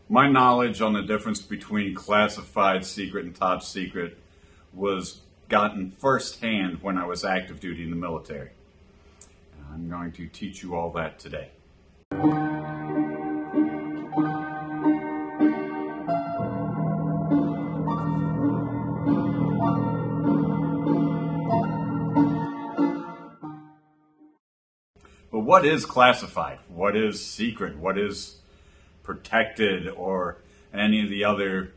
My knowledge on the difference between classified secret and top secret was gotten firsthand when I was active duty in the military. I'm going to teach you all that today. But what is classified? What is secret? What is protected, or any of the other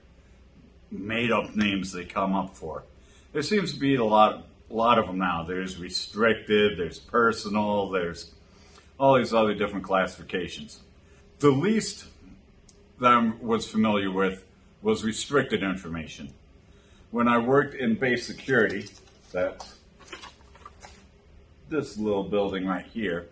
made-up names they come up for? There seems to be a lot of them now. There's restricted, there's personal, there's all these other different classifications. The least that I was familiar with was restricted information. When I worked in base security, that's this little building right here,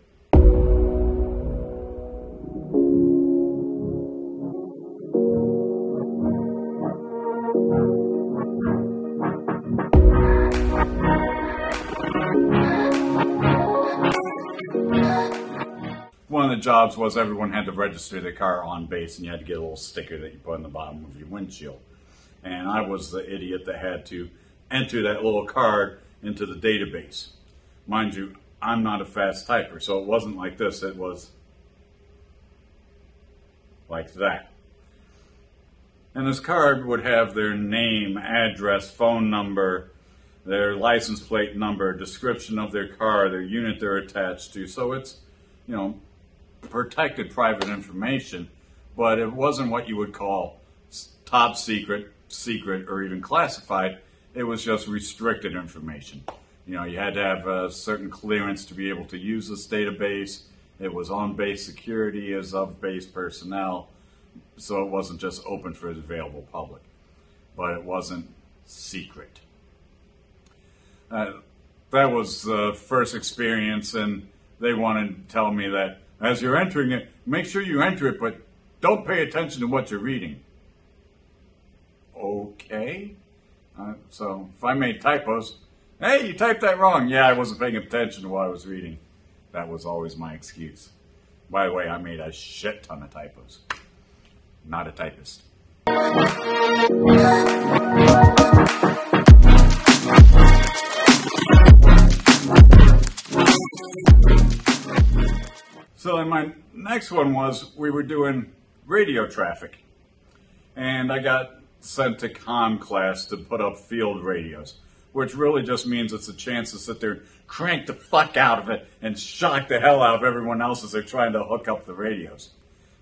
one of the jobs was everyone had to register their car on base, and you had to get a little sticker that you put on the bottom of your windshield. And I was the idiot that had to enter that little card into the database. Mind you, I'm not a fast typer, so it wasn't like this, it was like that. And this card would have their name, address, phone number, their license plate number, description of their car, their unit they're attached to. So it's, protected private information, but it wasn't what you would call top secret, secret, or even classified. It was just restricted information. You had to have a certain clearance to be able to use this database. It was on base security as of base personnel, so it wasn't just open for the available public, but it wasn't secret. That was the first experience, and they wanted to tell me that as you're entering it, make sure you enter it, but don't pay attention to what you're reading. Okay. So if I made typos, hey, you typed that wrong. Yeah, I wasn't paying attention to what I was reading. That was always my excuse. By the way, I made a shit ton of typos. Not a typist. So then my next one was, we were doing radio traffic, and I got sent to comm class to put up field radios, which really just means it's a chance to sit there and crank the fuck out of it and shock the hell out of everyone else as they're trying to hook up the radios.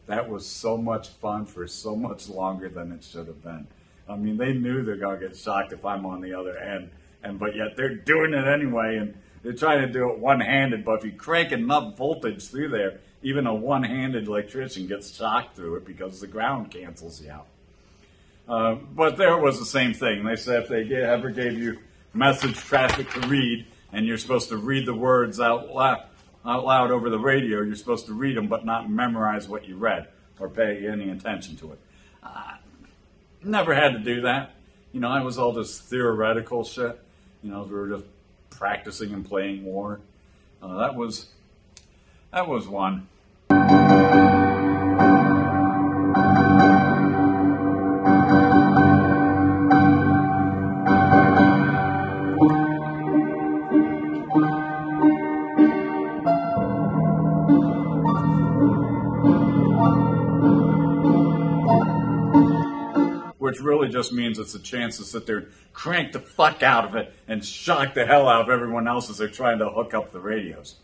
That was so much fun for so much longer than it should have been. I mean, they knew they're going to get shocked if I'm on the other end, but yet they're doing it anyway, and they're trying to do it one-handed, but if you crank enough voltage through there, even a one-handed electrician gets shocked through it because the ground cancels you out. But there was the same thing. They said if they ever gave you message traffic to read, and you're supposed to read the words out loud over the radio, you're supposed to read them but not memorize what you read or pay any attention to it. Never had to do that. It was all this theoretical shit. We were just practicing and playing war. That was one. Which really just means it's a chance to sit there and crank the fuck out of it and shock the hell out of everyone else as they're trying to hook up the radios.